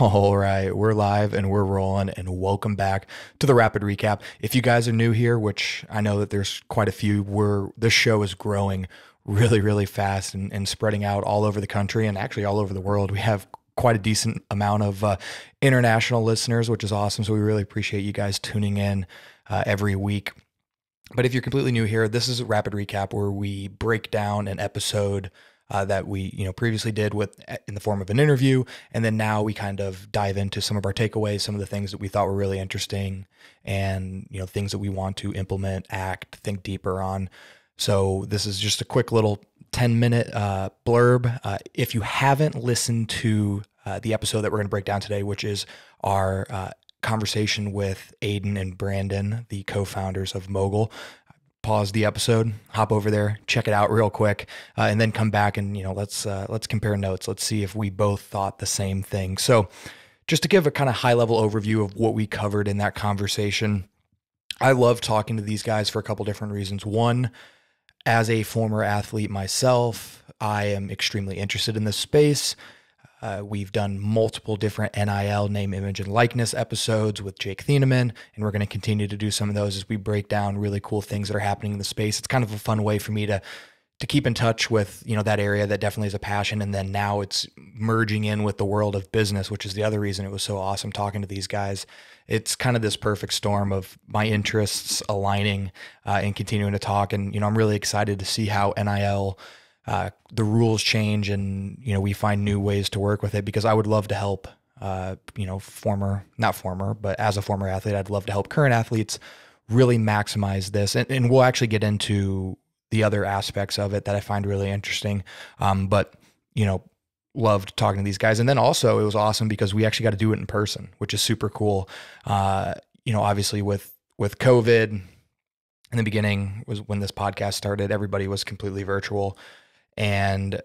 All right, we're live and we're rolling, and welcome back to the Rapid Recap. If you guys are new here, which I know that there's quite a few, this show is growing really, really fast and spreading out all over the country and actually all over the world. We have quite a decent amount of international listeners, which is awesome. So we really appreciate you guys tuning in every week. But if you're completely new here, this is a Rapid Recap where we break down an episode that we previously did in the form of an interview, and then now we kind of dive into some of our takeaways, some of the things that we thought were really interesting, and things that we want to implement, think deeper on. So this is just a quick little 10-minute blurb. If you haven't listened to the episode that we're going to break down today, which is our conversation with Aiden and Brandon, the co-founders of Mogul, pause the episode, hop over there, check it out real quick, and then come back and let's compare notes. Let's see if we both thought the same thing. So just to give a kind of high level overview of what we covered in that conversation, I love talking to these guys for a couple different reasons. One, as a former athlete myself, I am extremely interested in this space. We've done multiple different NIL, name, image, and likeness episodes with Jake Thieneman, and we're going to continue to do some of those as we break down really cool things that are happening in the space. It's kind of a fun way for me to keep in touch with that area that definitely is a passion, and then now it's merging in with the world of business, which is the other reason it was so awesome talking to these guys. It's kind of this perfect storm of my interests aligning and continuing to talk, and I'm really excited to see how NIL the rules change and, we find new ways to work with it, because I would love to help, not former, but as a former athlete, I'd love to help current athletes really maximize this. And we'll actually get into the other aspects of it that I find really interesting. But loved talking to these guys. And then also it was awesome because we actually got to do it in person, which is super cool. Obviously with COVID in the beginning was when this podcast started, everybody was completely virtual. And,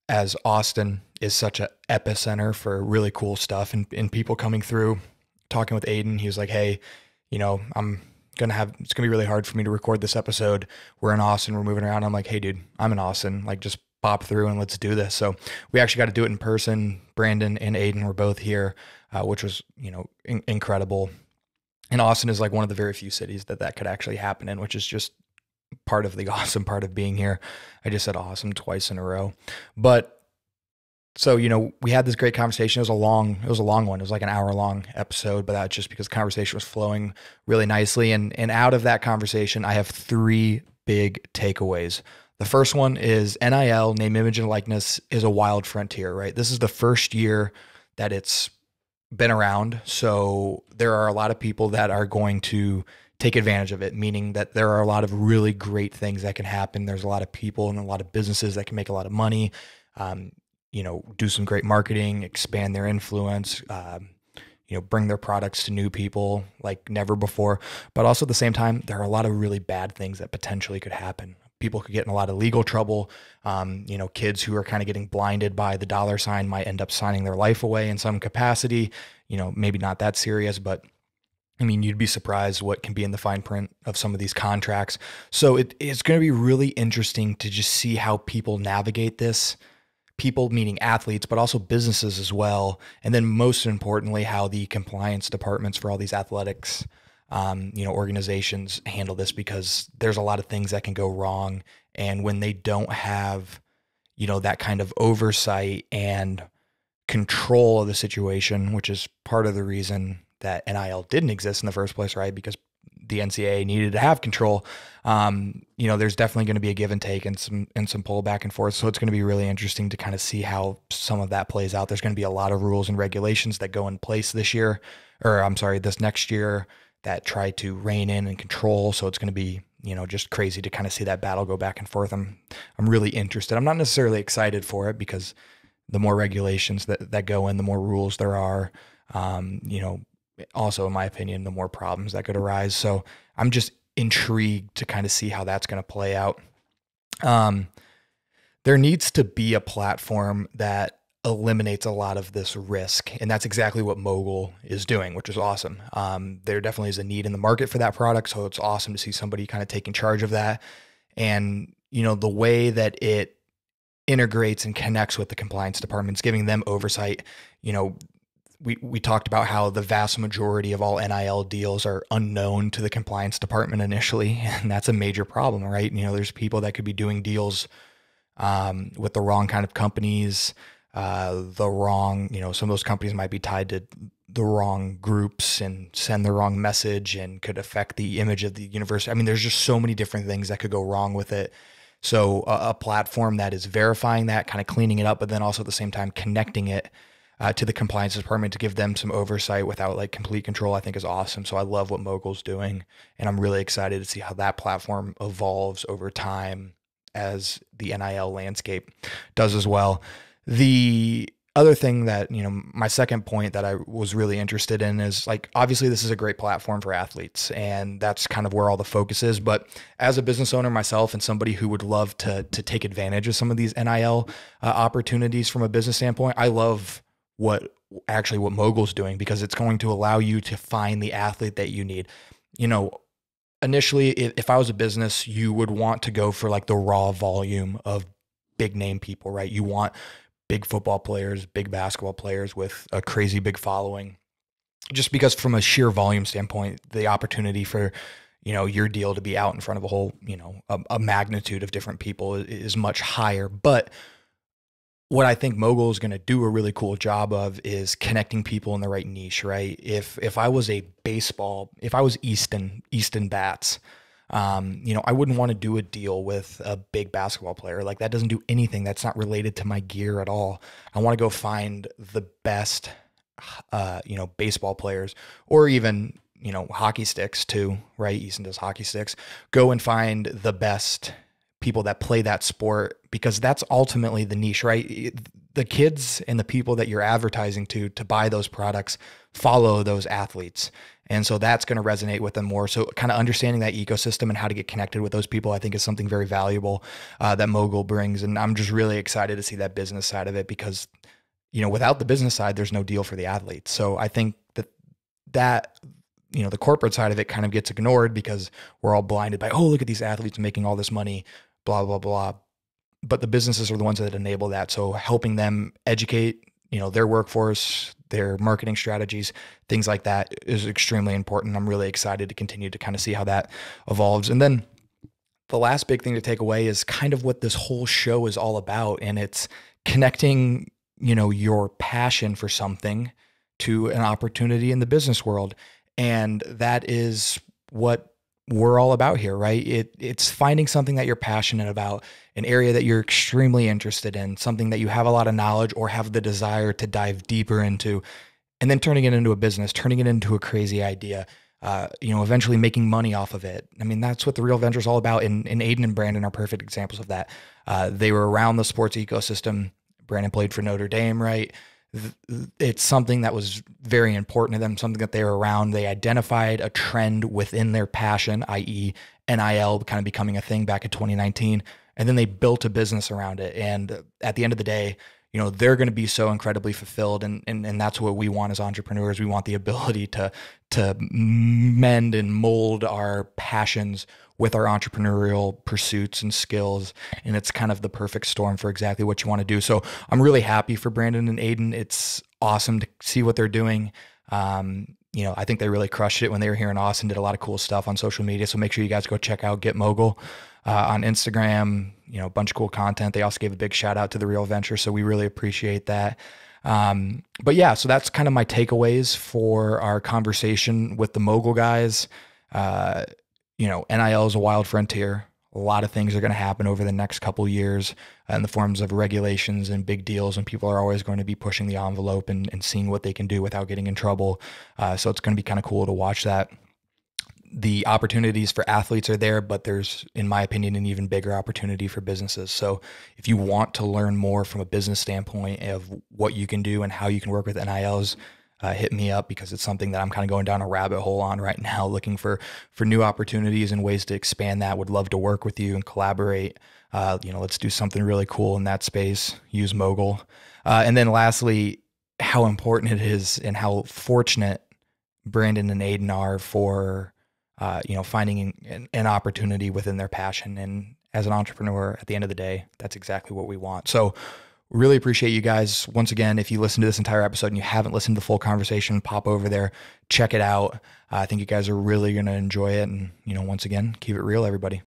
as Austin is such an epicenter for really cool stuff and people coming through, talking with Aiden, he was like, hey, it's going to be really hard for me to record this episode. We're in Austin, we're moving around. I'm like, hey dude, I'm in Austin. Like, just pop through and let's do this. So we actually got to do it in person. Brandon and Aiden were both here, which was, incredible. And Austin is like one of the very few cities that could actually happen in, which is just part of the awesome part of being here. I just said awesome twice in a row. But so, we had this great conversation. It was a long one. It was like an hour long episode, but that's just because the conversation was flowing really nicely. And out of that conversation, I have three big takeaways. The first one is NIL, name, image, and likeness, is a wild frontier, right? This is the first year that it's been around. So there are a lot of people that are going to take advantage of it, meaning that there are a lot of really great things that can happen. There's a lot of people and a lot of businesses that can make a lot of money, do some great marketing, expand their influence, bring their products to new people like never before. But also at the same time, there are a lot of really bad things that potentially could happen. People could get in a lot of legal trouble. Kids who are kind of getting blinded by the dollar sign might end up signing their life away in some capacity, maybe not that serious, but you'd be surprised what can be in the fine print of some of these contracts. So it's going to be really interesting to just see how people navigate this. People meaning athletes, but also businesses as well. And then most importantly, how the compliance departments for all these athletics, organizations handle this, because there's a lot of things that can go wrong. And when they don't have, that kind of oversight and control of the situation, which is part of the reason that NIL didn't exist in the first place, right? Because the NCAA needed to have control. There's definitely going to be a give and take and some pull back and forth. So it's going to be really interesting to kind of see how some of that plays out. There's going to be a lot of rules and regulations that go in place this next year that try to rein in and control. So it's going to be, just crazy to kind of see that battle go back and forth. I'm really interested. I'm not necessarily excited for it, because the more regulations that go in, the more rules there are, also, in my opinion, the more problems that could arise. So I'm just intrigued to kind of see how that's going to play out. There needs to be a platform that eliminates a lot of this risk. And that's exactly what Mogul is doing, which is awesome. There definitely is a need in the market for that product. So it's awesome to see somebody kind of taking charge of that. And, the way that it integrates and connects with the compliance departments, giving them oversight. You know, we talked about how the vast majority of all NIL deals are unknown to the compliance department initially, and that's a major problem, right? You know, there's people that could be doing deals with the wrong kind of companies, the wrong, you know, some of those companies might be tied to the wrong groups and send the wrong message and could affect the image of the university. I mean, there's just so many different things that could go wrong with it. So a platform that is verifying that, kind of cleaning it up, but then also at the same time connecting it to the compliance department to give them some oversight without like complete control, I think is awesome. So I love what Mogul's doing, and I'm really excited to see how that platform evolves over time as the NIL landscape does as well. The other thing that, you know, my second point that I was really interested in is, like, obviously this is a great platform for athletes, and that's kind of where all the focus is. But as a business owner myself and somebody who would love to take advantage of some of these NIL opportunities from a business standpoint, I love what Mogul's doing, because it's going to allow you to find the athlete that you need. You know, initially, if I was a business, you would want to go for like the raw volume of big name people, right? You want big football players, big basketball players with a crazy big following, just because from a sheer volume standpoint, the opportunity for, you know, your deal to be out in front of a whole, you know, a magnitude of different people is much higher. But what I think Mogul is going to do a really cool job of is connecting people in the right niche, right? If I was Easton Bats, you know, I wouldn't want to do a deal with a big basketball player. Like, that doesn't do anything. That's not related to my gear at all. I want to go find the best, you know, baseball players, or even, you know, hockey sticks too, right? Easton does hockey sticks. Go and find the best people that play that sport, because that's ultimately the niche, right? The kids and the people that you're advertising to buy those products follow those athletes. And so that's going to resonate with them more. So kind of understanding that ecosystem and how to get connected with those people, I think, is something very valuable that Mogul brings. And I'm just really excited to see that business side of it, because, you know, without the business side, there's no deal for the athletes. So I think that, you know, the corporate side of it kind of gets ignored because we're all blinded by, oh, look at these athletes making all this money, blah, blah, blah. But the businesses are the ones that enable that. So helping them educate, you know, their workforce, their marketing strategies, things like that is extremely important. I'm really excited to continue to kind of see how that evolves. And then the last big thing to take away is kind of what this whole show is all about. And it's connecting, you know, your passion for something to an opportunity in the business world. And that is what we're all about here, right? It's finding something that you're passionate about, an area that you're extremely interested in, something that you have a lot of knowledge or have the desire to dive deeper into, and then turning it into a business, turning it into a crazy idea, you know, eventually making money off of it. I mean, that's what the Real Venture is all about. And Aiden and Brandon are perfect examples of that. They were around the sports ecosystem. Brandon played for Notre Dame, right? It's something that was very important to them, something that they were around. They identified a trend within their passion, i.e. NIL kind of becoming a thing back in 2019. And then they built a business around it. And at the end of the day, you know, they're going to be so incredibly fulfilled. And that's what we want as entrepreneurs. We want the ability to mend and mold our passions with our entrepreneurial pursuits and skills. And it's kind of the perfect storm for exactly what you want to do. So I'm really happy for Brandon and Aiden. It's awesome to see what they're doing. You know, I think they really crushed it when they were here in Austin, did a lot of cool stuff on social media. So make sure you guys go check out Get Mogul on Instagram, you know, a bunch of cool content. They also gave a big shout out to the Real Venture. So we really appreciate that. But yeah, so that's kind of my takeaways for our conversation with the Mogul guys. You know, NIL is a wild frontier. A lot of things are going to happen over the next couple years in the forms of regulations and big deals, and people are always going to be pushing the envelope and seeing what they can do without getting in trouble. So it's going to be kind of cool to watch that. The opportunities for athletes are there, but there's, in my opinion, an even bigger opportunity for businesses. So if you want to learn more from a business standpoint of what you can do and how you can work with NILs, hit me up, because it's something that I'm kind of going down a rabbit hole on right now, looking for new opportunities and ways to expand that. Would love to work with you and collaborate. You know, let's do something really cool in that space. Use Mogul. And then lastly, how important it is and how fortunate Brandon and Aiden are for, you know, finding an opportunity within their passion. And as an entrepreneur, at the end of the day, that's exactly what we want. So really appreciate you guys. Once again, if you listen to this entire episode and you haven't listened to the full conversation, pop over there, check it out. I think you guys are really going to enjoy it. And, once again, keep it real, everybody.